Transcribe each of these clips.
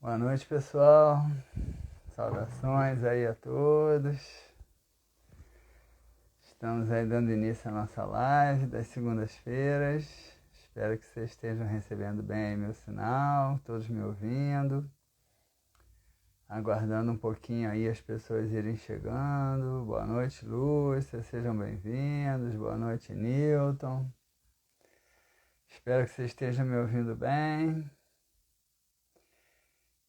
Boa noite, pessoal. Saudações aí a todos. Estamos aí dando início à nossa live das segundas-feiras. Espero que vocês estejam recebendo bem aí meu sinal, todos me ouvindo. Aguardando um pouquinho aí as pessoas irem chegando. Boa noite, Lúcia. Sejam bem-vindos. Boa noite, Newton. Espero que vocês estejam me ouvindo bem.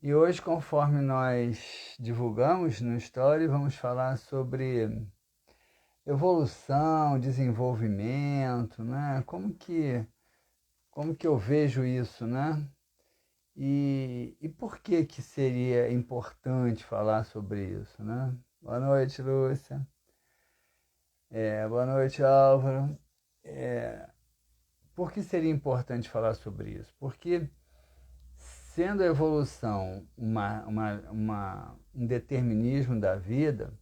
E hoje, conforme nós divulgamos no Story, vamos falar sobre evolução, desenvolvimento, né? Como que eu vejo isso, né? E por que que seria importante falar sobre isso, né? Boa noite, Lúcia. Boa noite, Álvaro. Por que seria importante falar sobre isso? Porque sendo a evolução um determinismo da vida,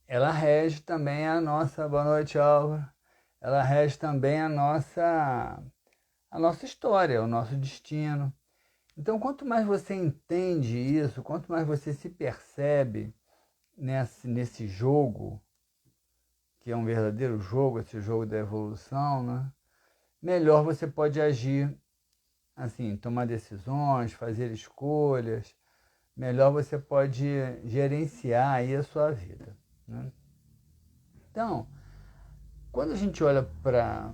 ela rege também a nossa. Boa noite, Álvaro. Ela rege também a nossa história, o nosso destino. Então, quanto mais você entende isso, quanto mais você se percebe nesse jogo, que é um verdadeiro jogo, esse jogo da evolução, né? Melhor você pode agir, assim, tomar decisões, fazer escolhas, melhor você pode gerenciar aí a sua vida, né? Então, quando a gente olha para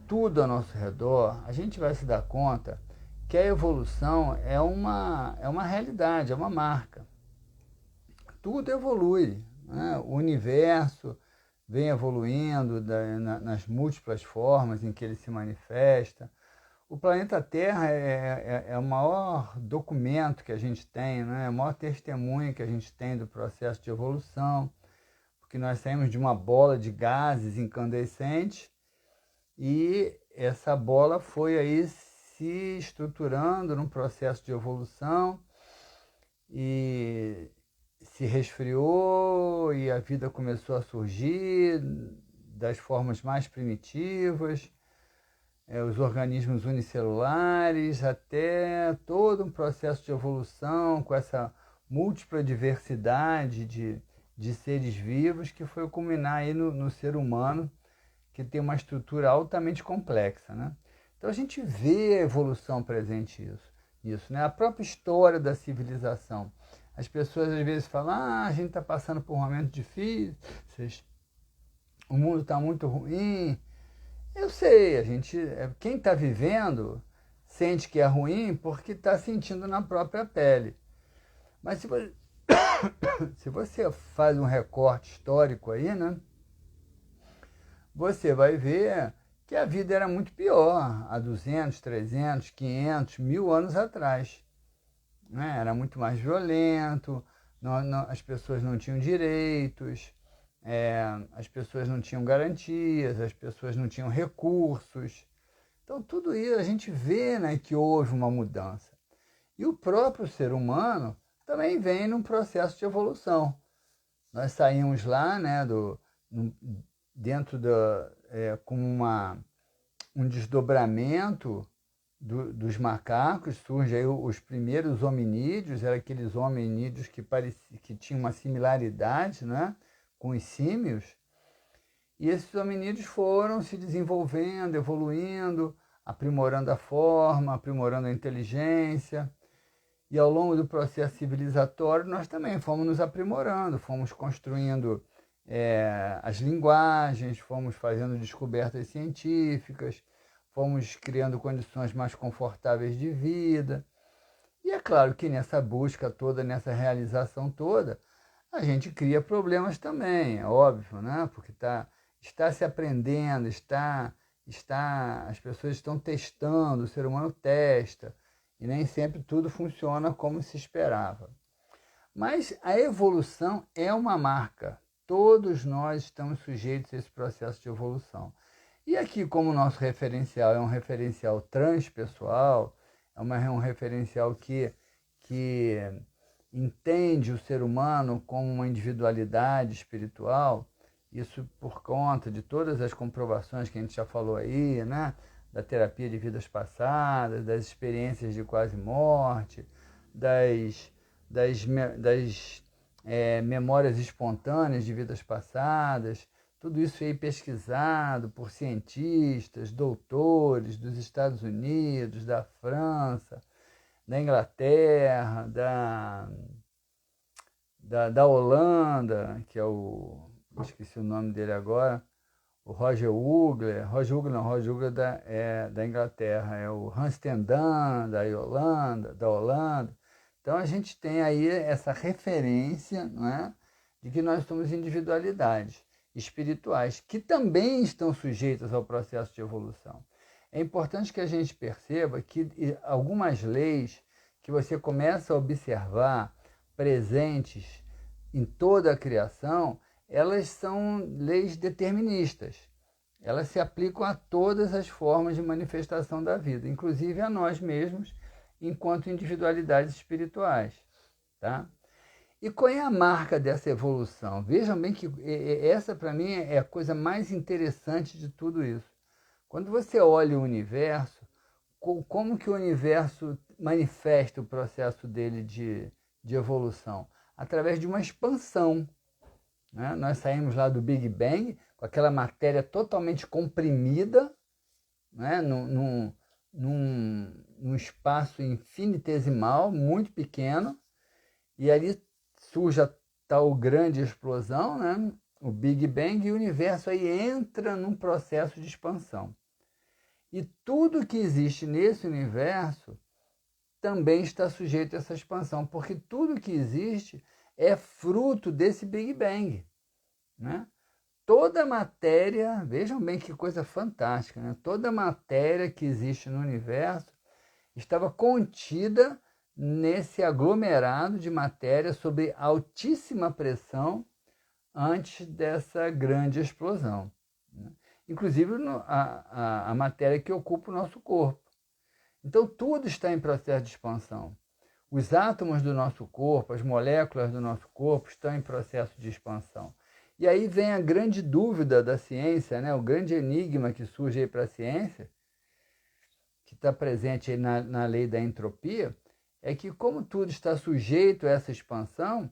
tudo ao nosso redor, a gente vai se dar conta que a evolução é uma realidade, é uma marca. Tudo evolui, né? O universo vem evoluindo nas múltiplas formas em que ele se manifesta. O planeta Terra é o maior documento que a gente tem, né? É o maior testemunho que a gente tem do processo de evolução, porque nós saímos de uma bola de gases incandescentes e essa bola foi aí se estruturando num processo de evolução e se resfriou e a vida começou a surgir das formas mais primitivas, os organismos unicelulares, até todo um processo de evolução com essa múltipla diversidade de seres vivos que foi culminar aí no ser humano, que tem uma estrutura altamente complexa, né? Então a gente vê a evolução presente nisso, né? A própria história da civilização. As pessoas às vezes falam, a gente está passando por um momento difícil, o mundo está muito ruim. Eu sei, quem está vivendo sente que é ruim porque está sentindo na própria pele. Mas se você faz um recorte histórico aí, né? Você vai ver que a vida era muito pior há 200, 300, 500, 1000 anos atrás, né? Era muito mais violento, as pessoas não tinham direitos, as pessoas não tinham garantias, as pessoas não tinham recursos. Então, tudo isso a gente vê, né, que houve uma mudança. E o próprio ser humano também vem num processo de evolução. Nós saímos lá, né, dentro como um desdobramento dos macacos, surge aí os primeiros hominídeos, eram aqueles hominídeos que tinham uma similaridade, né, com os símios, e esses hominídeos foram se desenvolvendo, evoluindo, aprimorando a forma, aprimorando a inteligência, e ao longo do processo civilizatório nós também fomos nos aprimorando, fomos construindo as linguagens, fomos fazendo descobertas científicas, fomos criando condições mais confortáveis de vida. E é claro que nessa busca toda, nessa realização toda, a gente cria problemas também, é óbvio, né? Porque está se aprendendo, as pessoas estão testando, o ser humano testa, e nem sempre tudo funciona como se esperava. Mas a evolução é uma marca. Todos nós estamos sujeitos a esse processo de evolução. E aqui, como o nosso referencial é um referencial transpessoal, um referencial que entende o ser humano como uma individualidade espiritual, isso por conta de todas as comprovações que a gente já falou aí, né? da terapia de vidas passadas, das experiências de quase morte, das memórias espontâneas de vidas passadas. Tudo isso aí pesquisado por cientistas, doutores dos Estados Unidos, da França, da Inglaterra, da Holanda, que é esqueci o nome dele agora, o Roger Ugler da Inglaterra, é o Hans Tendan, da Holanda. Então a gente tem aí essa referência, não é, de que nós somos individualidades espirituais, que também estão sujeitas ao processo de evolução. É importante que a gente perceba que algumas leis que você começa a observar presentes em toda a criação, elas são leis deterministas. Elas se aplicam a todas as formas de manifestação da vida, inclusive a nós mesmos, enquanto individualidades espirituais. Tá? E qual é a marca dessa evolução? Vejam bem que essa, para mim, é a coisa mais interessante de tudo isso. Quando você olha o universo, como que o universo manifesta o processo dele de evolução? Através de uma expansão. Né? Nós saímos lá do Big Bang, com aquela matéria totalmente comprimida, né? num espaço infinitesimal, muito pequeno, e ali surge a tal grande explosão, né? O Big Bang, e o universo aí entra num processo de expansão. E tudo que existe nesse universo também está sujeito a essa expansão, porque tudo que existe é fruto desse Big Bang. Né? Toda matéria, vejam bem que coisa fantástica, né? Toda matéria que existe no universo estava contida nesse aglomerado de matéria sob altíssima pressão antes dessa grande explosão. Né? Inclusive a matéria que ocupa o nosso corpo. Então tudo está em processo de expansão. Os átomos do nosso corpo, as moléculas do nosso corpo estão em processo de expansão. E aí vem a grande dúvida da ciência, né? O grande enigma que surge aí para a ciência, que está presente aí na lei da entropia, é que como tudo está sujeito a essa expansão,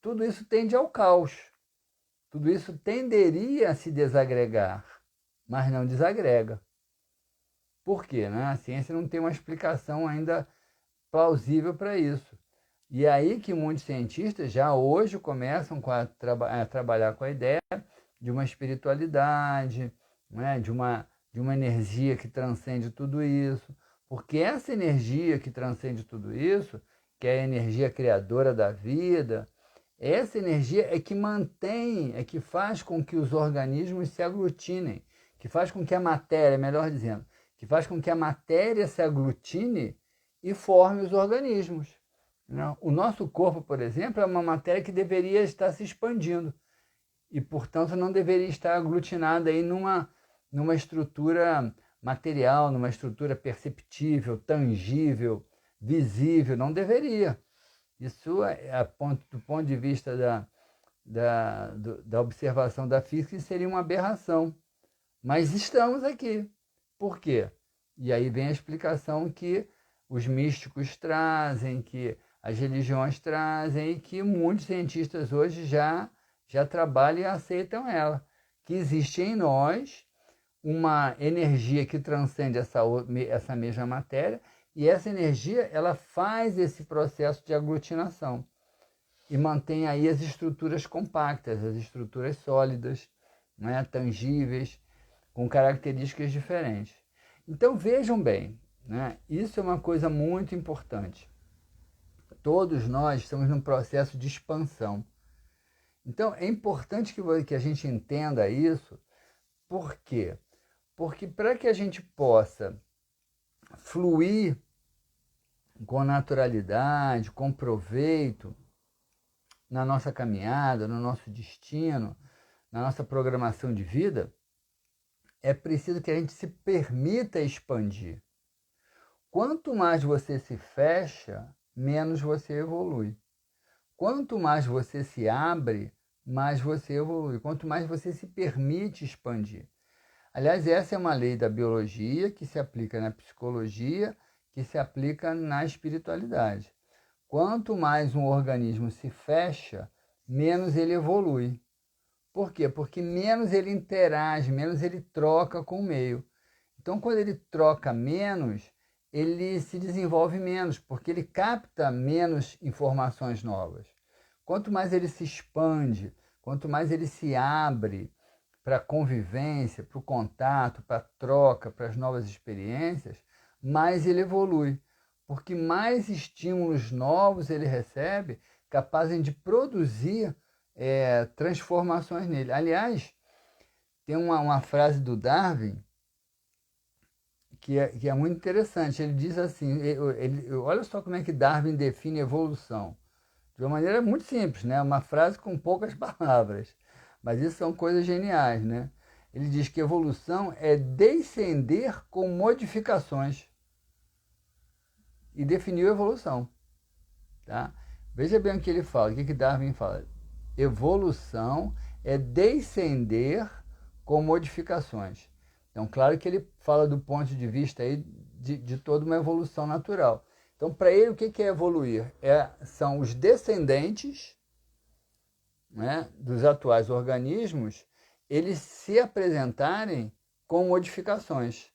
tudo isso tende ao caos. Tudo isso tenderia a se desagregar, mas não desagrega. Por quê? Né? A ciência não tem uma explicação ainda plausível para isso. E é aí que muitos cientistas já hoje começam a trabalhar com a ideia de uma espiritualidade, né? de uma energia que transcende tudo isso, porque essa energia que transcende tudo isso, que é a energia criadora da vida, essa energia é que mantém, é que faz com que os organismos se aglutinem, que faz com que a matéria, melhor dizendo, que faz com que a matéria se aglutine e forme os organismos. O nosso corpo, por exemplo, é uma matéria que deveria estar se expandindo e, portanto, não deveria estar aglutinada aí numa estrutura material, numa estrutura perceptível, tangível, visível, não deveria. Isso, do ponto de vista da observação da física, seria uma aberração. Mas estamos aqui. Por quê? E aí vem a explicação que os místicos trazem, que as religiões trazem e que muitos cientistas hoje já trabalham e aceitam ela. Que existe em nós uma energia que transcende essa mesma matéria, e essa energia ela faz esse processo de aglutinação e mantém aí as estruturas compactas, as estruturas sólidas, né, tangíveis, com características diferentes. Então vejam bem, né, isso é uma coisa muito importante. Todos nós estamos num processo de expansão. Então é importante que a gente entenda isso. Por quê? Porque para que a gente possa fluir com naturalidade, com proveito na nossa caminhada, no nosso destino, na nossa programação de vida, é preciso que a gente se permita expandir. Quanto mais você se fecha, menos você evolui. Quanto mais você se abre, mais você evolui. Quanto mais você se permite expandir. Aliás, essa é uma lei da biologia que se aplica na psicologia, que se aplica na espiritualidade. Quanto mais um organismo se fecha, menos ele evolui. Por quê? Porque menos ele interage, menos ele troca com o meio. Então, quando ele troca menos, ele se desenvolve menos, porque ele capta menos informações novas. Quanto mais ele se expande, quanto mais ele se abre para a convivência, para o contato, para a troca, para as novas experiências, mais ele evolui. Porque mais estímulos novos ele recebe, capazes de produzir transformações nele. Aliás, tem uma frase do Darwin que é muito interessante. Ele diz assim, olha só como é que Darwin define evolução. De uma maneira muito simples, né? Uma frase com poucas palavras. Mas isso são coisas geniais, né? Ele diz que evolução é descender com modificações. E definiu evolução. Tá? Veja bem o que ele fala, o que Darwin fala. Evolução é descender com modificações. Então, claro que ele fala do ponto de vista aí de toda uma evolução natural. Então, para ele, o que é evoluir? São os descendentes, né, dos atuais organismos, eles se apresentarem com modificações.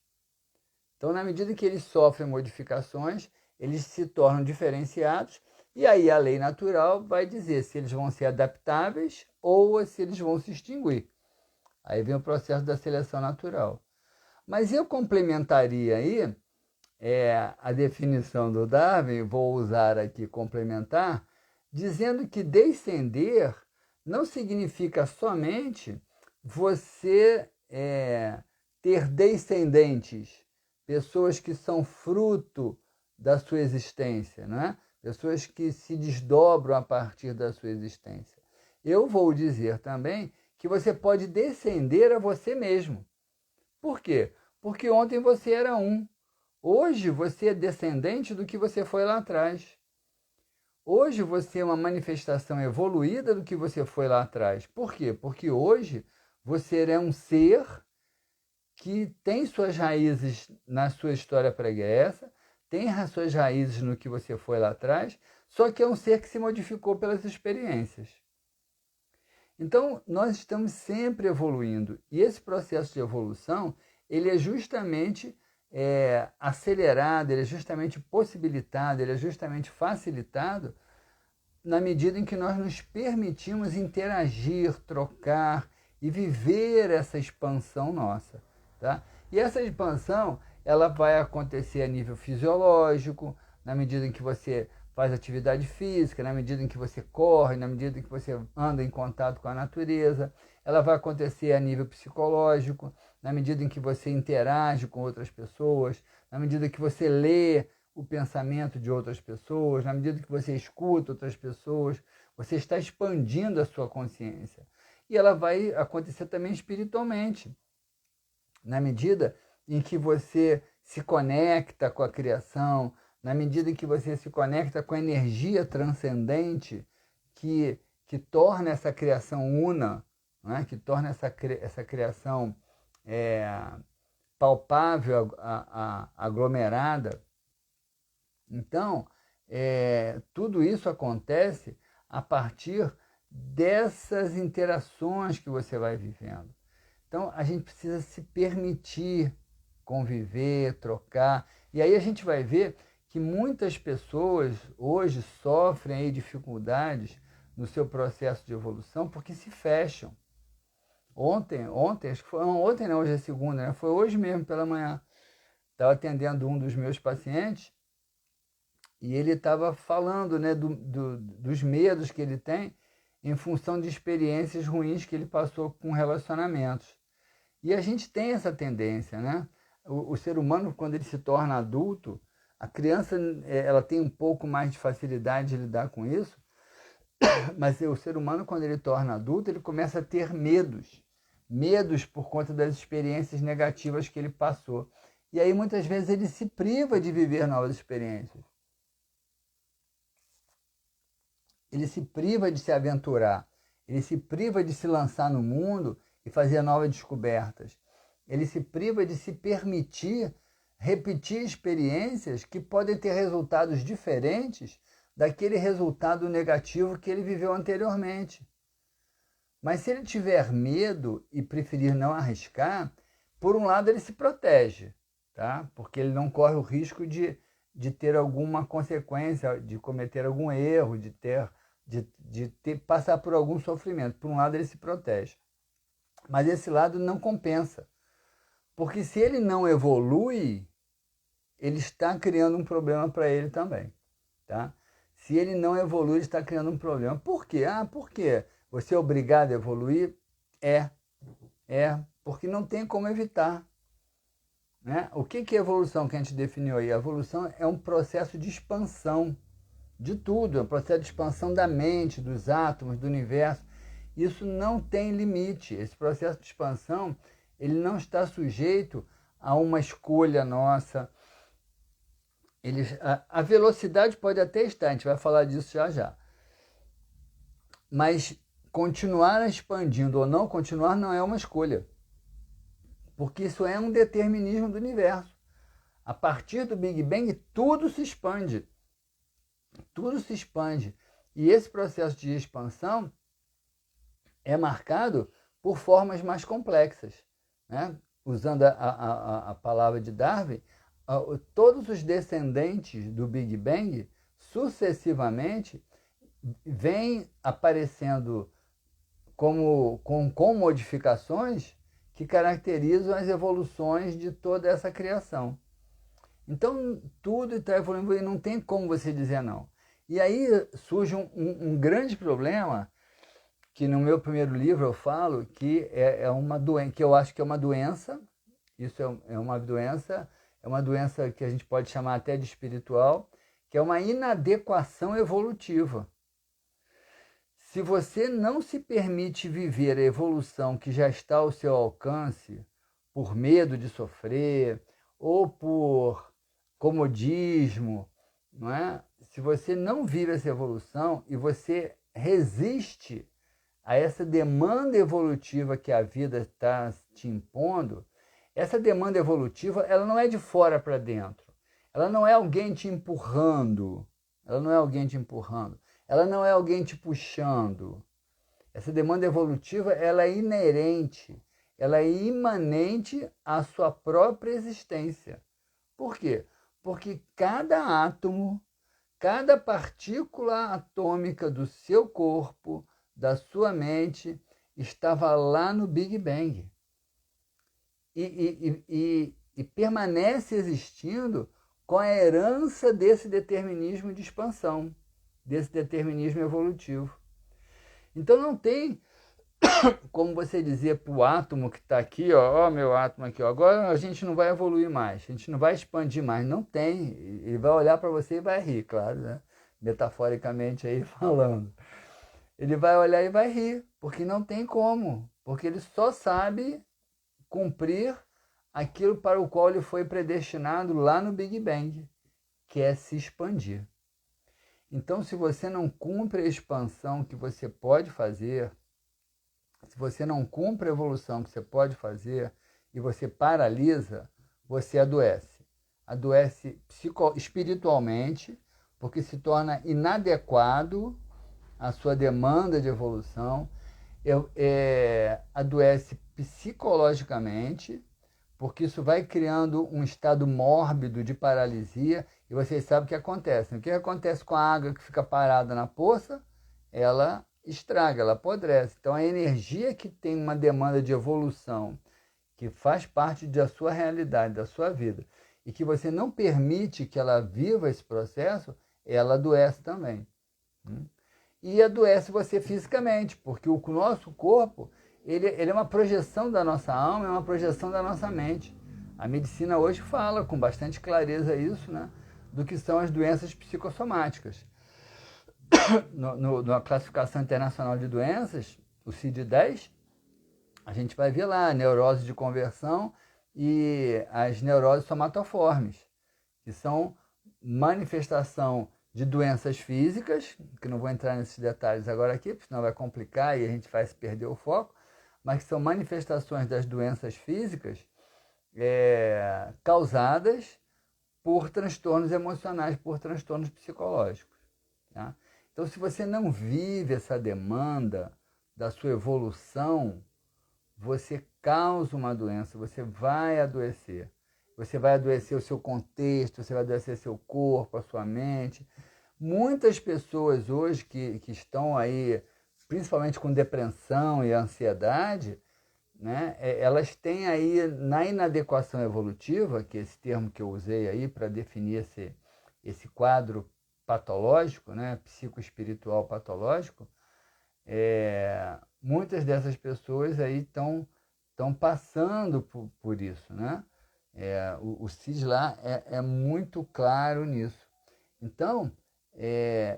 Então, na medida que eles sofrem modificações, eles se tornam diferenciados, e aí a lei natural vai dizer se eles vão ser adaptáveis ou se eles vão se extinguir. Aí vem o processo da seleção natural. Mas eu complementaria aí a definição do Darwin, vou usar aqui complementar, dizendo que descender não significa somente você ter descendentes, pessoas que são fruto da sua existência, não é? Pessoas que se desdobram a partir da sua existência. Eu vou dizer também que você pode descender a você mesmo. Por quê? Porque ontem você era um. Hoje você é descendente do que você foi lá atrás. Hoje você é uma manifestação evoluída do que você foi lá atrás. Por quê? Porque hoje você é um ser que tem suas raízes na sua história pregressa, tem as suas raízes no que você foi lá atrás, só que é um ser que se modificou pelas experiências. Então, nós estamos sempre evoluindo. E esse processo de evolução, ele é justamente acelerado, ele é justamente possibilitado, ele é justamente facilitado na medida em que nós nos permitimos interagir, trocar e viver essa expansão nossa. Tá? E essa expansão, ela vai acontecer a nível fisiológico, na medida em que você faz atividade física, na medida em que você corre, na medida em que você anda em contato com a natureza. Ela vai acontecer a nível psicológico, na medida em que você interage com outras pessoas, na medida que você lê o pensamento de outras pessoas, na medida que você escuta outras pessoas, você está expandindo a sua consciência. E ela vai acontecer também espiritualmente, na medida em que você se conecta com a criação, na medida em que você se conecta com a energia transcendente que torna essa criação una, né? Que torna essa criação palpável, aglomerada. Então, tudo isso acontece a partir dessas interações que você vai vivendo. Então, a gente precisa se permitir conviver, trocar. E aí a gente vai ver que muitas pessoas hoje sofrem aí dificuldades no seu processo de evolução porque se fecham. Ontem, acho que foi ontem, não, hoje é segunda, né? Foi hoje mesmo pela manhã. Estava atendendo um dos meus pacientes e ele estava falando, né, dos medos que ele tem em função de experiências ruins que ele passou com relacionamentos. E a gente tem essa tendência, né? O ser humano, quando ele se torna adulto, a criança ela tem um pouco mais de facilidade de lidar com isso, mas o ser humano, quando ele torna adulto, ele começa a ter medos por conta das experiências negativas que ele passou. E aí, muitas vezes, ele se priva de viver novas experiências. Ele se priva de se aventurar. Ele se priva de se lançar no mundo e fazer novas descobertas. ele se priva de se permitir repetir experiências que podem ter resultados diferentes daquele resultado negativo que ele viveu anteriormente. Mas se ele tiver medo e preferir não arriscar, por um lado ele se protege, tá? Porque ele não corre o risco de ter alguma consequência, de cometer algum erro, passar por algum sofrimento. Por um lado ele se protege. Mas esse lado não compensa. Porque se ele não evolui, ele está criando um problema para ele também, tá? Se ele não evolui, ele está criando um problema. Por quê? Por quê? Você é obrigado a evoluir? É, porque não tem como evitar. Né? O que é evolução que a gente definiu aí? A evolução é um processo de expansão de tudo, é um processo de expansão da mente, dos átomos, do universo. Isso não tem limite. Esse processo de expansão, ele não está sujeito a uma escolha nossa. A velocidade pode até estar, a gente vai falar disso já já. Mas continuar expandindo ou não continuar não é uma escolha. Porque isso é um determinismo do universo. A partir do Big Bang, tudo se expande. Tudo se expande. E esse processo de expansão é marcado por formas mais complexas. Né? Usando a palavra de Darwin, todos os descendentes do Big Bang, sucessivamente, vêm aparecendo com modificações que caracterizam as evoluções de toda essa criação. Então, tudo está evoluindo e não tem como você dizer não. E aí surge um grande problema, que no meu primeiro livro eu falo que é uma doença, que eu acho que é uma doença, isso é uma doença que a gente pode chamar até de espiritual, que é uma inadequação evolutiva. Se você não se permite viver a evolução que já está ao seu alcance, por medo de sofrer, ou por comodismo, não é? Se você não vive essa evolução e você resiste a essa demanda evolutiva que a vida está te impondo, essa demanda evolutiva, ela não é de fora para dentro. Ela não é alguém te empurrando. Ela não é alguém te empurrando. Ela não é alguém te puxando. Essa demanda evolutiva, ela é inerente, ela é imanente à sua própria existência. Por quê? Porque cada átomo, cada partícula atômica do seu corpo, da sua mente, estava lá no Big Bang. E permanece existindo com a herança desse determinismo de expansão, desse determinismo evolutivo. Então não tem como você dizer para o átomo que está aqui, ó, meu átomo aqui, ó, agora a gente não vai evoluir mais, a gente não vai expandir mais. Não tem. Ele vai olhar para você e vai rir, claro, né? Metaforicamente aí falando. Ele vai olhar e vai rir, porque não tem como, porque ele só sabe cumprir aquilo para o qual ele foi predestinado lá no Big Bang, que é se expandir. Então, se você não cumpre a expansão que você pode fazer, se você não cumpre a evolução que você pode fazer e você paralisa, você adoece. Adoece espiritualmente, porque se torna inadequado à sua demanda de evolução, adoece psicologicamente, porque isso vai criando um estado mórbido de paralisia, e vocês sabem o que acontece. O que acontece com a água que fica parada na poça? Ela estraga, ela apodrece. Então, a energia que tem uma demanda de evolução, que faz parte da sua realidade, da sua vida, e que você não permite que ela viva esse processo, ela adoece também. E adoece você fisicamente, porque o nosso corpo, ele é uma projeção da nossa alma, é uma projeção da nossa mente. A medicina hoje fala com bastante clareza isso, né, do que são as doenças psicossomáticas. Na classificação internacional de doenças, o CID-10, a gente vai ver lá a neurose de conversão e as neuroses somatoformes, que são manifestação de doenças físicas, que não vou entrar nesses detalhes agora aqui, porque senão vai complicar e a gente vai se perder o foco, mas que são manifestações das doenças físicas causadas por transtornos emocionais, por transtornos psicológicos. Tá? Então, se você não vive essa demanda da sua evolução, você causa uma doença, você vai adoecer. Você vai adoecer o seu contexto, você vai adoecer seu corpo, a sua mente. Muitas pessoas hoje que estão aí, principalmente com depressão e ansiedade, né, elas têm aí, na inadequação evolutiva, que é esse termo que eu usei aí para definir esse quadro patológico, né, psicoespiritual patológico, muitas dessas pessoas aí estão passando por isso, né? O CIS lá é muito claro nisso. Então,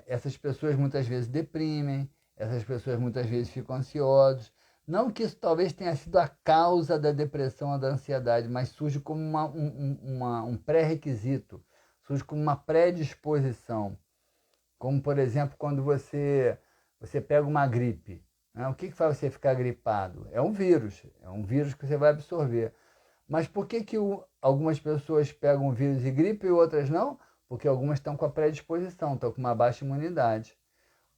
essas pessoas muitas vezes deprimem, essas pessoas muitas vezes ficam ansiosas. Não que isso talvez tenha sido a causa da depressão ou da ansiedade, mas surge como um pré-requisito, surge como uma predisposição. Como, por exemplo, quando você pega uma gripe. Né? O que faz você ficar gripado? É um vírus que você vai absorver. Mas por que algumas pessoas pegam o vírus e gripe e outras não? Porque algumas estão com a predisposição, estão com uma baixa imunidade.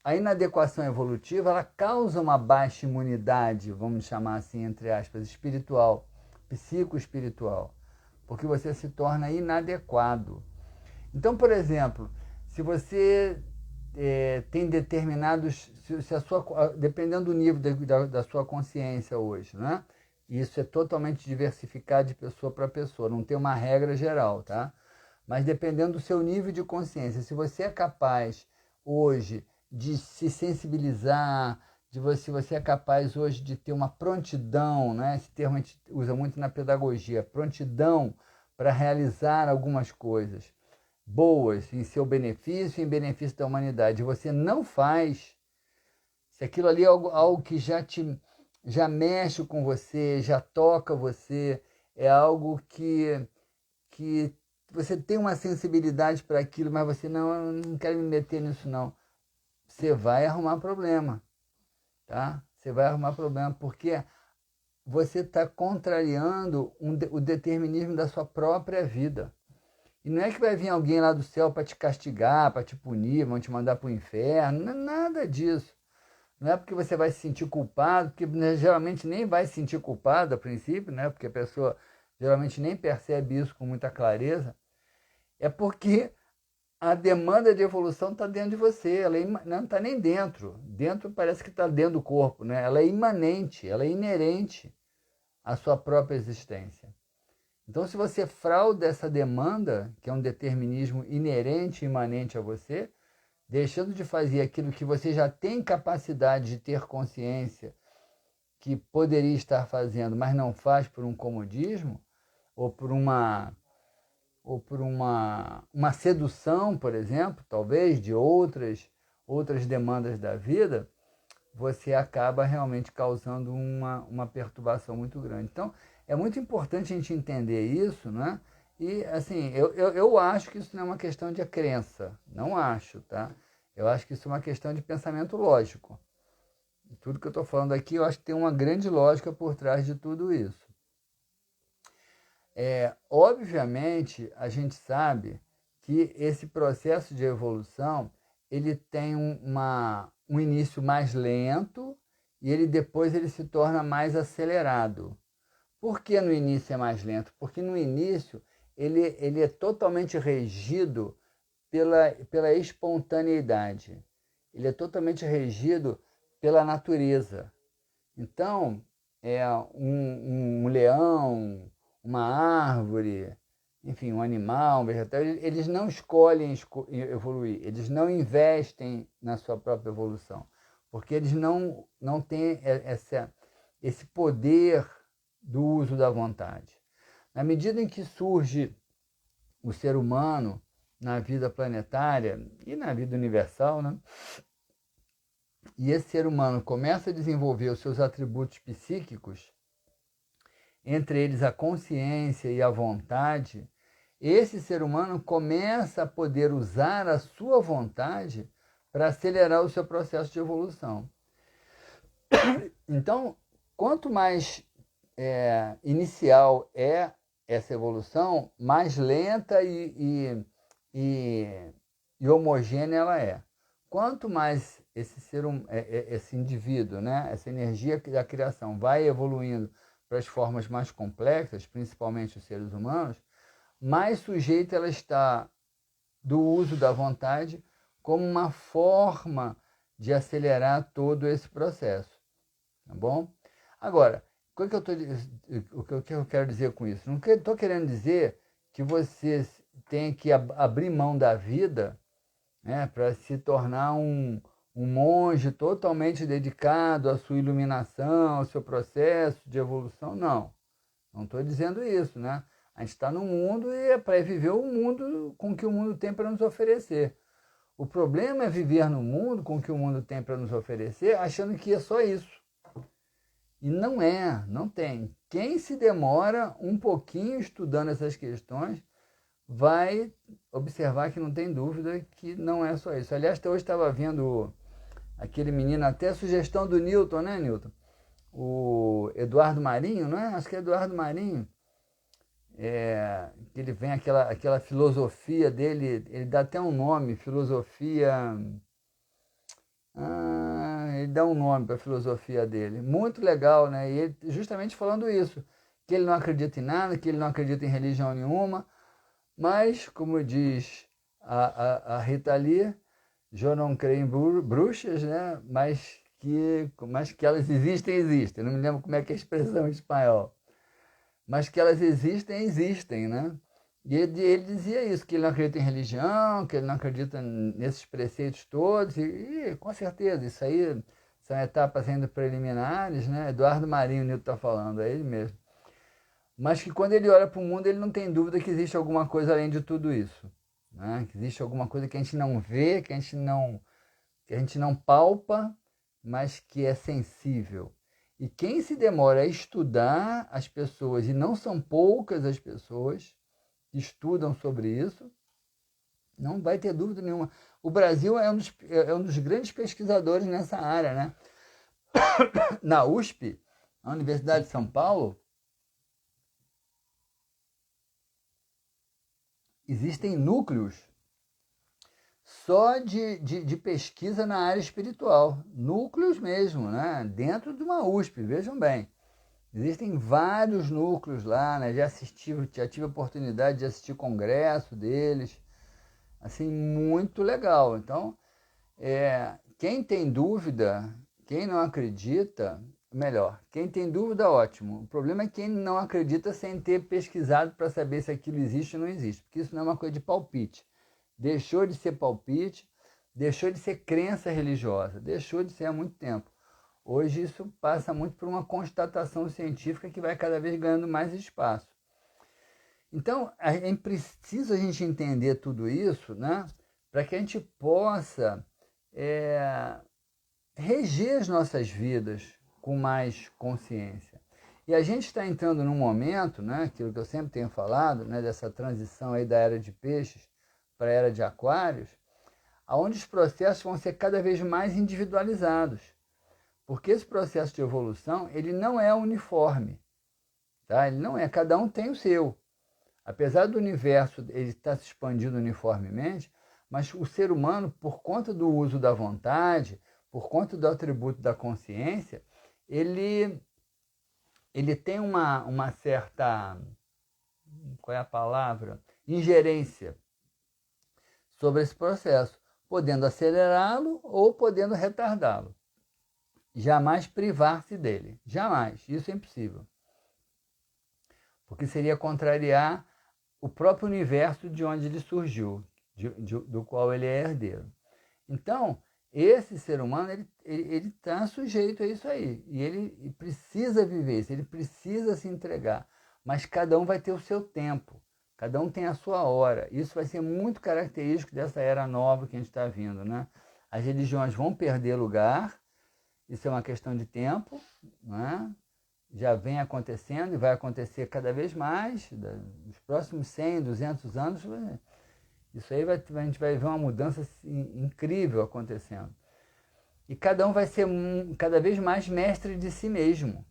A inadequação evolutiva, ela causa uma baixa imunidade, vamos chamar assim, entre aspas, espiritual, psicoespiritual, porque você se torna inadequado. Então, por exemplo, se você tem determinados, se a sua, dependendo do nível da sua consciência hoje, né? Isso é totalmente diversificado de pessoa para pessoa, não tem uma regra geral, tá? Mas dependendo do seu nível de consciência, se você é capaz hoje de se sensibilizar, se você é capaz hoje de ter uma prontidão, né? Esse termo a gente usa muito na pedagogia, prontidão para realizar algumas coisas boas em seu benefício e em benefício da humanidade, você não faz, se aquilo ali é algo que já mexe com você, já toca você, é algo que você tem uma sensibilidade para aquilo, mas você não quer me meter nisso não. Você vai arrumar problema, tá? Você vai arrumar problema porque você está contrariando o determinismo da sua própria vida. E não é que vai vir alguém lá do céu para te castigar, para te punir, vão te mandar para o inferno, não é nada disso. Não é porque você vai se sentir culpado, porque geralmente nem vai se sentir culpado a princípio, né? Porque a pessoa geralmente nem percebe isso com muita clareza. É porque a demanda de evolução está dentro de você, ela não está nem dentro. Dentro parece que está dentro do corpo, né? Ela é imanente, ela é inerente à sua própria existência. Então, se você frauda essa demanda, que é um determinismo inerente e imanente a você, deixando de fazer aquilo que você já tem capacidade de ter consciência que poderia estar fazendo, mas não faz por um comodismo, ou por uma sedução, por exemplo, talvez, de outras demandas da vida, você acaba realmente causando uma perturbação muito grande. Então, é muito importante a gente entender isso, né? E, assim, eu acho que isso não é uma questão de crença, não acho, tá? Eu acho que isso é uma questão de pensamento lógico. Tudo que eu estou falando aqui, eu acho que tem uma grande lógica por trás de tudo isso. Obviamente, a gente sabe que esse processo de evolução, ele tem um início mais lento e depois ele se torna mais acelerado. Por que no início é mais lento? Porque no início ele é totalmente regido pela espontaneidade. Ele é totalmente regido pela natureza. Então, um leão, uma árvore, enfim, um animal, um vegetal, eles não escolhem evoluir, eles não investem na sua própria evolução, porque eles não têm esse poder do uso da vontade. Na medida em que surge o ser humano na vida planetária e na vida universal, né? E esse ser humano começa a desenvolver os seus atributos psíquicos, entre eles a consciência e a vontade, esse ser humano começa a poder usar a sua vontade para acelerar o seu processo de evolução. Então, quanto mais inicial é essa evolução, mais lenta e homogênea ela é. Quanto mais esse indivíduo, né, essa energia da criação vai evoluindo para as formas mais complexas, principalmente os seres humanos, mais sujeita ela está do uso da vontade como uma forma de acelerar todo esse processo, tá bom? Agora, o que eu quero dizer com isso? Não estou querendo dizer que você tem que abrir mão da vida, né, para se tornar um monge totalmente dedicado à sua iluminação, ao seu processo de evolução. Não estou dizendo isso, né? A gente está no mundo e é para viver o mundo com o que o mundo tem para nos oferecer. O problema é viver no mundo com o que o mundo tem para nos oferecer, achando que é só isso. E não é, não tem. Quem se demora um pouquinho estudando essas questões vai observar que não tem dúvida que não é só isso. Aliás, até hoje estava vendo aquele menino, até a sugestão do Newton, né, Newton? O Eduardo Marinho, não é? Acho que é Eduardo Marinho. Que ele vem aquela filosofia dele, ele dá até um nome, filosofia... ele dá um nome para a filosofia dele. Muito legal, né? E ele justamente falando isso, que ele não acredita em nada, que ele não acredita em religião nenhuma, mas, como diz a Rita Lee, eu não creio em bruxas, né? Mas que elas existem. Não me lembro como é que é a expressão em espanhol. Mas que elas existem, né? E ele dizia isso, que ele não acredita em religião, que ele não acredita nesses preceitos todos, e com certeza, isso aí são etapas ainda preliminares, né? Eduardo Marinho, o Nilton está falando, é ele mesmo. Mas que quando ele olha para o mundo, ele não tem dúvida que existe alguma coisa além de tudo isso, né? Que existe alguma coisa que a gente não vê, que a gente não palpa, mas que é sensível. E quem se demora a estudar as pessoas, e não são poucas as pessoas que estudam sobre isso, não vai ter dúvida nenhuma. O Brasil é um dos grandes pesquisadores nessa área, né? Na USP, a Universidade de São Paulo, existem núcleos só de pesquisa na área espiritual. Núcleos mesmo, né? Dentro de uma USP, vejam bem. Existem vários núcleos lá, né? Já tive a oportunidade de assistir congresso deles, assim, muito legal. Então, quem tem dúvida, quem não acredita, melhor, quem tem dúvida, ótimo. O problema é quem não acredita sem ter pesquisado para saber se aquilo existe ou não existe, porque isso não é uma coisa de palpite. Deixou de ser palpite, deixou de ser crença religiosa, deixou de ser há muito tempo. Hoje isso passa muito por uma constatação científica que vai cada vez ganhando mais espaço. Então, é preciso a gente entender tudo isso, né, para que a gente possa reger as nossas vidas com mais consciência. E a gente está entrando num momento, né, aquilo que eu sempre tenho falado, né, dessa transição aí da era de peixes para a era de aquários, onde os processos vão ser cada vez mais individualizados. Porque esse processo de evolução, ele não é uniforme, tá? Ele não é, cada um tem o seu. Apesar do universo ele estar se expandindo uniformemente, mas o ser humano, por conta do uso da vontade, por conta do atributo da consciência, ele tem uma certa, qual é a palavra? Ingerência sobre esse processo, podendo acelerá-lo ou podendo retardá-lo. Jamais privar-se dele. Jamais. Isso é impossível. Porque seria contrariar o próprio universo de onde ele surgiu, do qual ele é herdeiro. Então, esse ser humano, ele está sujeito a isso aí. E ele precisa viver isso, ele precisa se entregar. Mas cada um vai ter o seu tempo. Cada um tem a sua hora. Isso vai ser muito característico dessa era nova que a gente está vindo, né? As religiões vão perder lugar. Isso é uma questão de tempo, né? Já vem acontecendo e vai acontecer cada vez mais, nos próximos 100, 200 anos, isso aí a gente vai ver uma mudança incrível acontecendo. E cada um vai ser cada vez mais mestre de si mesmo.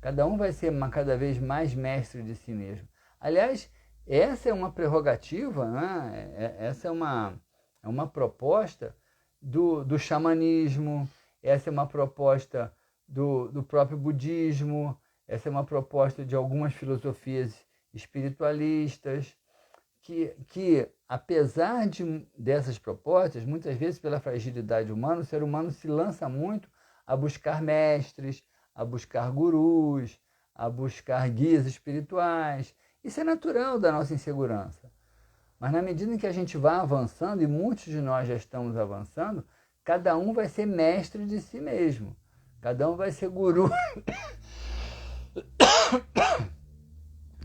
Cada um vai ser cada vez mais mestre de si mesmo. Aliás, essa é uma prerrogativa, né? Essa é uma proposta do xamanismo, essa é uma proposta do próprio budismo, essa é uma proposta de algumas filosofias espiritualistas, que apesar dessas propostas, muitas vezes pela fragilidade humana, o ser humano se lança muito a buscar mestres, a buscar gurus, a buscar guias espirituais. Isso é natural da nossa insegurança. Mas na medida em que a gente vai avançando, e muitos de nós já estamos avançando, cada um vai ser mestre de si mesmo. Cada um vai ser guru.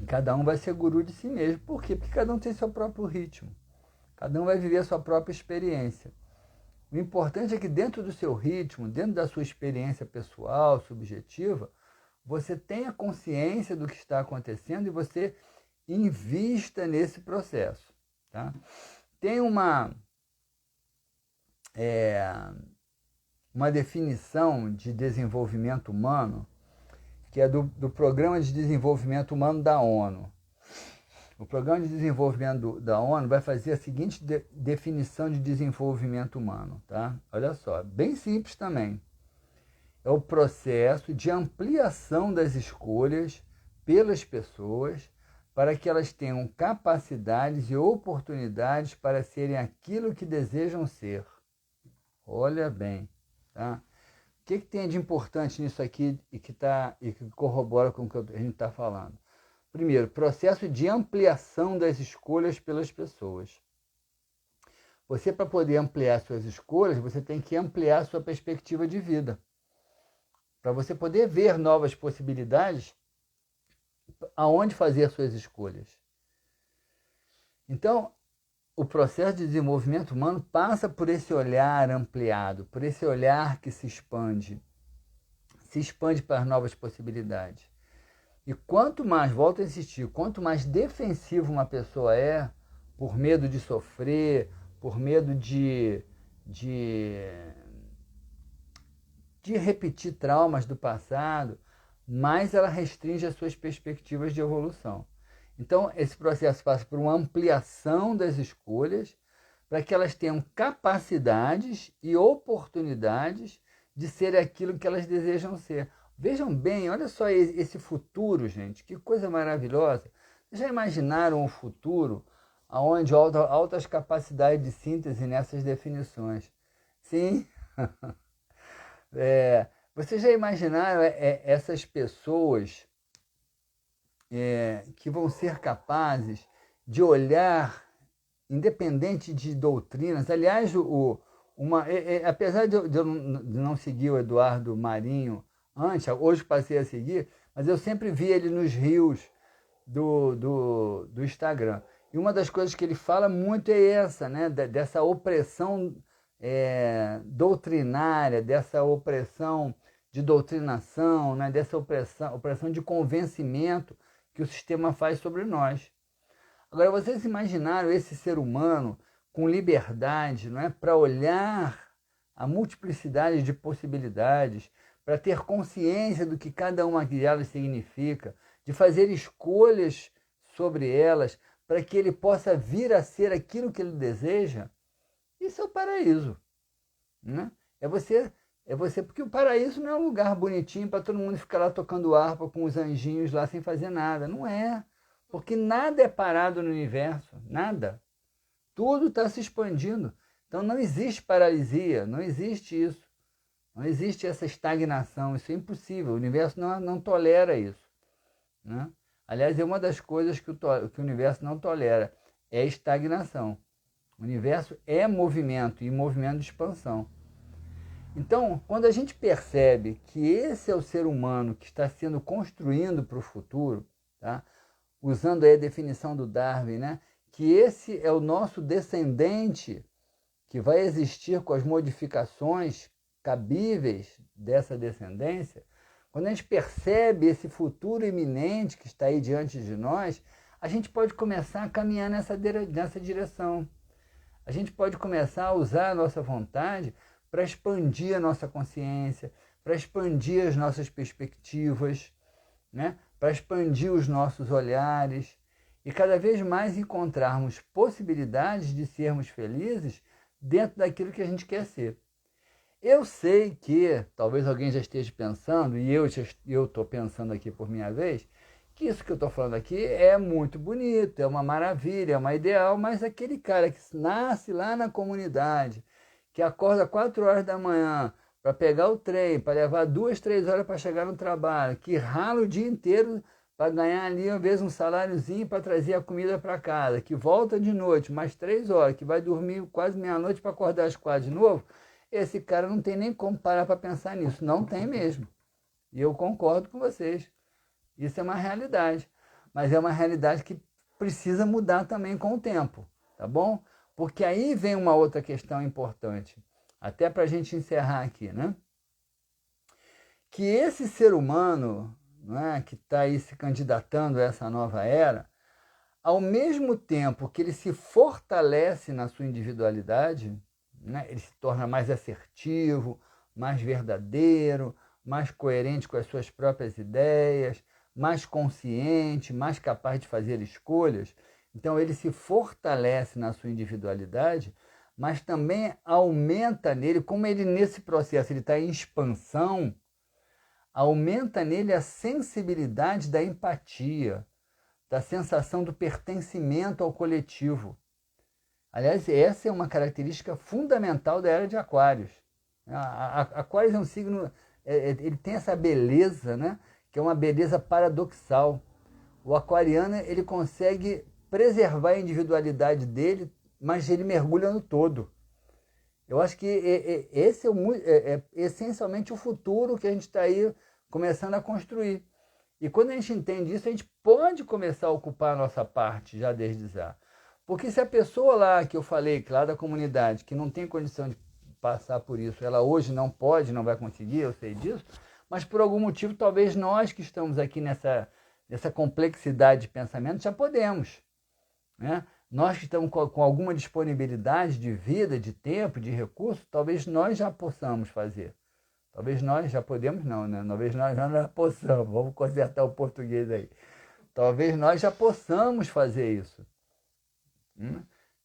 Cada um vai ser guru de si mesmo. Por quê? Porque cada um tem seu próprio ritmo. Cada um vai viver a sua própria experiência. O importante é que dentro do seu ritmo, dentro da sua experiência pessoal, subjetiva, você tenha consciência do que está acontecendo e você invista nesse processo. Tá? Tem uma definição de desenvolvimento humano, que é do Programa de Desenvolvimento Humano da ONU. O Programa de Desenvolvimento da ONU vai fazer a seguinte definição de desenvolvimento humano. Tá? Olha só, bem simples também. É o processo de ampliação das escolhas pelas pessoas para que elas tenham capacidades e oportunidades para serem aquilo que desejam ser. Olha bem, tá? O que tem de importante nisso aqui e que corrobora com o que a gente está falando? Primeiro, processo de ampliação das escolhas pelas pessoas. Você, para poder ampliar suas escolhas, você tem que ampliar sua perspectiva de vida. Para você poder ver novas possibilidades aonde fazer suas escolhas. Então, o processo de desenvolvimento humano passa por esse olhar ampliado, por esse olhar que se expande para as novas possibilidades. E quanto mais, volto a insistir, quanto mais defensivo uma pessoa é, por medo de sofrer, por medo de repetir traumas do passado, mais ela restringe as suas perspectivas de evolução. Então, esse processo passa por uma ampliação das escolhas para que elas tenham capacidades e oportunidades de ser aquilo que elas desejam ser. Vejam bem, olha só esse futuro, gente, que coisa maravilhosa. Vocês já imaginaram um futuro onde altas capacidades de síntese nessas definições? Sim. Vocês já imaginaram essas pessoas que vão ser capazes de olhar, independente de doutrinas? Aliás, apesar de eu não seguir o Eduardo Marinho antes, hoje passei a seguir, mas eu sempre vi ele nos rios do Instagram. E uma das coisas que ele fala muito é essa, né? Dessa opressão doutrinária, dessa opressão de doutrinação, né? Dessa opressão de convencimento que o sistema faz sobre nós. Agora, vocês imaginaram esse ser humano com liberdade, não é? Para olhar a multiplicidade de possibilidades, para ter consciência do que cada uma delas significa, de fazer escolhas sobre elas, para que ele possa vir a ser aquilo que ele deseja? Isso é o paraíso, né? É você, porque o paraíso não é um lugar bonitinho para todo mundo ficar lá tocando harpa com os anjinhos lá sem fazer nada. Não é, porque nada é parado no universo, nada. Tudo está se expandindo. Então não existe paralisia, não existe isso. Não existe essa estagnação, isso é impossível. O universo não tolera isso, né? Aliás, é uma das coisas que o universo não tolera, é a estagnação. O universo é movimento, e movimento de expansão. Então, quando a gente percebe que esse é o ser humano que está sendo construindo para o futuro, tá? Usando aí a definição do Darwin, né? Que esse é o nosso descendente que vai existir com as modificações cabíveis dessa descendência, quando a gente percebe esse futuro iminente que está aí diante de nós, a gente pode começar a caminhar nessa direção. A gente pode começar a usar a nossa vontade para expandir a nossa consciência, para expandir as nossas perspectivas, né? Para expandir os nossos olhares e cada vez mais encontrarmos possibilidades de sermos felizes dentro daquilo que a gente quer ser. Eu sei que talvez alguém já esteja pensando, e eu estou pensando aqui por minha vez, que isso que eu estou falando aqui é muito bonito, é uma maravilha, é uma ideal, mas aquele cara que nasce lá na comunidade, que acorda 4 horas da manhã para pegar o trem, para levar 2, 3 horas para chegar no trabalho, que rala o dia inteiro para ganhar ali, às vezes, um saláriozinho para trazer a comida para casa, que volta de noite, mais 3 horas, que vai dormir quase meia-noite para acordar às 4 de novo, esse cara não tem nem como parar para pensar nisso. Não tem mesmo. E eu concordo com vocês. Isso é uma realidade. Mas é uma realidade que precisa mudar também com o tempo. Tá bom? Porque aí vem uma outra questão importante. Até para a gente encerrar aqui, né? Que esse ser humano, né, que está aí se candidatando a essa nova era, ao mesmo tempo que ele se fortalece na sua individualidade, né, ele se torna mais assertivo, mais verdadeiro, mais coerente com as suas próprias ideias, mais consciente, mais capaz de fazer escolhas. Então ele se fortalece na sua individualidade, mas também aumenta nele, como ele nesse processo ele está em expansão, aumenta nele a sensibilidade da empatia, da sensação do pertencimento ao coletivo. Aliás, essa é uma característica fundamental da era de Aquários. Aquários é um signo, ele tem essa beleza, né? Que é uma beleza paradoxal. O aquariano ele consegue preservar a individualidade dele, mas ele mergulha no todo. Eu acho que esse é essencialmente o futuro que a gente está aí começando a construir. E quando a gente entende isso, a gente pode começar a ocupar a nossa parte já desde já. Porque se a pessoa lá que eu falei, que lá da comunidade, que não tem condição de passar por isso, ela hoje não pode, não vai conseguir, eu sei disso, mas por algum motivo talvez nós que estamos aqui nessa complexidade de pensamento já podemos, né? Nós que estamos com alguma disponibilidade de vida, de tempo, de recurso, talvez nós já possamos fazer. Talvez nós já podemos, não, né? Talvez nós já possamos, vamos consertar o português aí. Talvez nós já possamos fazer isso.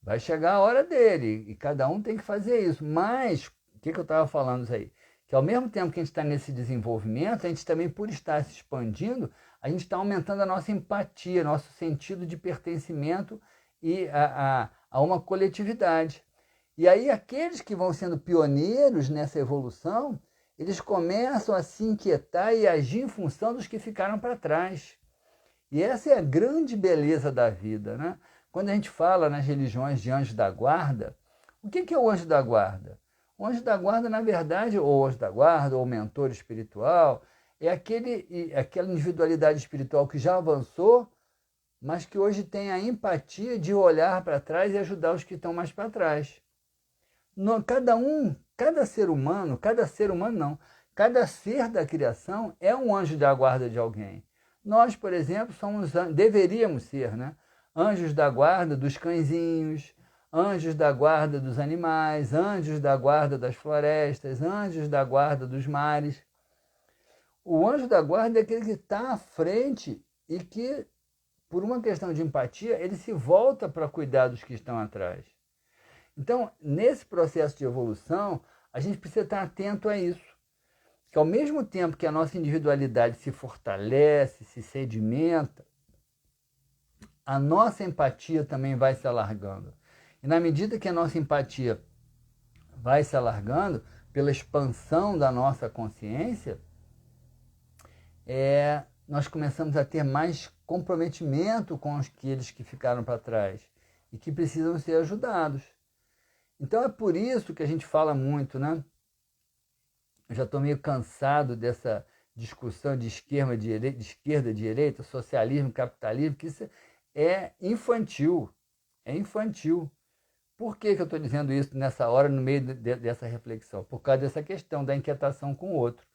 Vai chegar a hora dele e cada um tem que fazer isso. Mas, o que eu estava falando isso aí? Que ao mesmo tempo que a gente está nesse desenvolvimento, a gente também, por estar se expandindo, a gente está aumentando a nossa empatia, nosso sentido de pertencimento e a uma coletividade. E aí aqueles que vão sendo pioneiros nessa evolução, eles começam a se inquietar e agir em função dos que ficaram para trás. E essa é a grande beleza da vida, né? Quando a gente fala nas religiões de anjo da guarda, o que é o anjo da guarda? O anjo da guarda, na verdade, ou anjo da guarda, ou mentor espiritual, é aquela individualidade espiritual que já avançou, mas que hoje tem a empatia de olhar para trás e ajudar os que estão mais para trás. Cada ser humano não, cada ser da criação é um anjo da guarda de alguém. Nós, por exemplo, deveríamos ser, né? Anjos da guarda dos cãezinhos, anjos da guarda dos animais, anjos da guarda das florestas, anjos da guarda dos mares. O anjo da guarda é aquele que está à frente e que, por uma questão de empatia, ele se volta para cuidar dos que estão atrás. Então, nesse processo de evolução, a gente precisa estar atento a isso. Que ao mesmo tempo que a nossa individualidade se fortalece, se sedimenta, a nossa empatia também vai se alargando. E na medida que a nossa empatia vai se alargando, pela expansão da nossa consciência, nós começamos a ter mais comprometimento com aqueles que ficaram para trás e que precisam ser ajudados. Então é por isso que a gente fala muito, né? Eu já estou meio cansado dessa discussão de esquerda, direita, socialismo, capitalismo, que isso é infantil. É infantil. Por que eu estou dizendo isso nessa hora, no meio dessa reflexão? Por causa dessa questão da inquietação com o outro.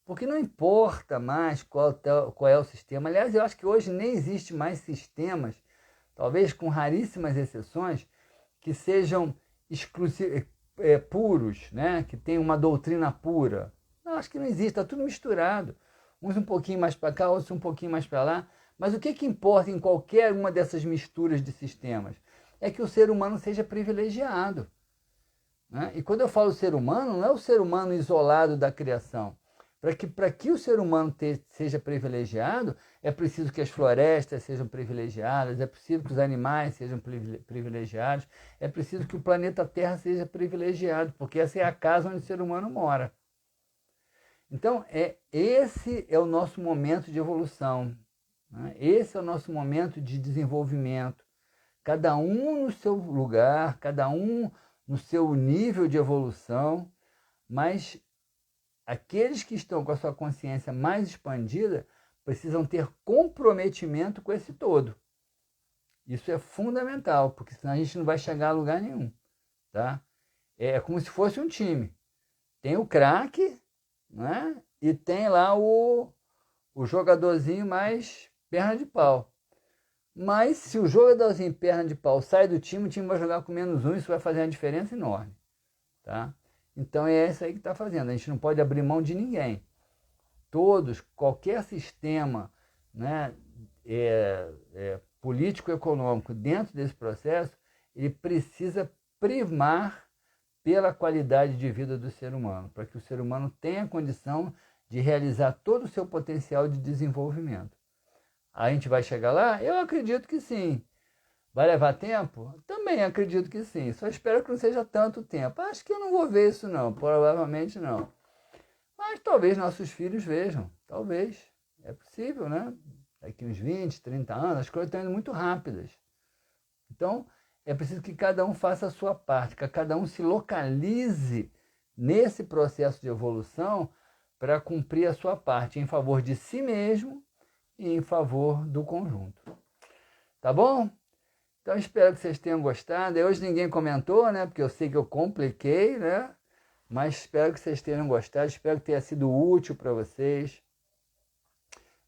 Porque não importa mais qual é o sistema. Aliás, eu acho que hoje nem existe mais sistemas, talvez com raríssimas exceções, que sejam puros, né? Que tenham uma doutrina pura. Eu acho que não existe, está tudo misturado. uns um pouquinho mais para cá, outros um pouquinho mais para lá. Mas o que importa em qualquer uma dessas misturas de sistemas? É que o ser humano seja privilegiado. Né? E quando eu falo ser humano, não é o ser humano isolado da criação. Para que o ser humano seja privilegiado, é preciso que as florestas sejam privilegiadas, é preciso que os animais sejam privilegiados, é preciso que o planeta Terra seja privilegiado, porque essa é a casa onde o ser humano mora. Então, esse é o nosso momento de evolução, né? Esse é o nosso momento de desenvolvimento. Cada um no seu lugar, cada um no seu nível de evolução, mas aqueles que estão com a sua consciência mais expandida precisam ter comprometimento com esse todo. Isso é fundamental, porque senão a gente não vai chegar a lugar nenhum. Tá? É como se fosse um time. Tem o craque, né? E tem lá o jogadorzinho mais perna de pau. Mas se o jogadorzinho perna de pau sai do time, o time vai jogar com -1, isso vai fazer uma diferença enorme. Tá? Então é isso aí que está fazendo. A gente não pode abrir mão de ninguém. Todos, qualquer sistema, né, político-econômico dentro desse processo, ele precisa primar pela qualidade de vida do ser humano, para que o ser humano tenha condição de realizar todo o seu potencial de desenvolvimento. A gente vai chegar lá? Eu acredito que sim. Vai levar tempo? Também acredito que sim. Só espero que não seja tanto tempo. Acho que eu não vou ver isso não, provavelmente não. Mas talvez nossos filhos vejam, talvez. É possível, né? Daqui uns 20, 30 anos, as coisas estão indo muito rápidas. Então, é preciso que cada um faça a sua parte, que cada um se localize nesse processo de evolução para cumprir a sua parte em favor de si mesmo e em favor do conjunto. Tá bom? Então, espero que vocês tenham gostado. Hoje ninguém comentou, né? Porque eu sei que eu compliquei, né? Mas espero que vocês tenham gostado. Espero que tenha sido útil para vocês.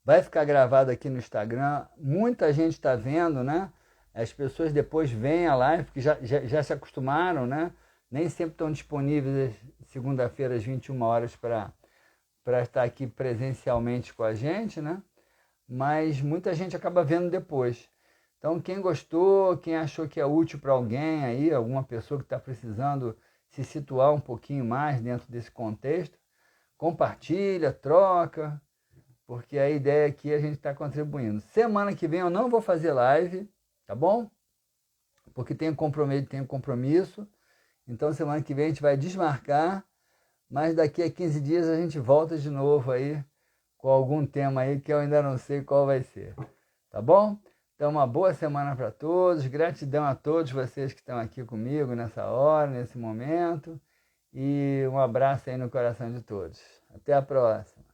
Vai ficar gravado aqui no Instagram. Muita gente está vendo, né? As pessoas depois veem a live, porque já se acostumaram, né? Nem sempre estão disponíveis segunda-feira às 21 horas para estar aqui presencialmente com a gente, né? Mas muita gente acaba vendo depois. Então, quem gostou, quem achou que é útil para alguém aí, alguma pessoa que está precisando se situar um pouquinho mais dentro desse contexto, compartilha, troca, porque a ideia aqui é a gente está contribuindo. Semana que vem eu não vou fazer live, tá bom? Porque tenho compromisso. Então, semana que vem a gente vai desmarcar, mas daqui a 15 dias a gente volta de novo aí com algum tema aí que eu ainda não sei qual vai ser, tá bom? Então, uma boa semana para todos. Gratidão a todos vocês que estão aqui comigo nessa hora, nesse momento. E um abraço aí no coração de todos. Até a próxima.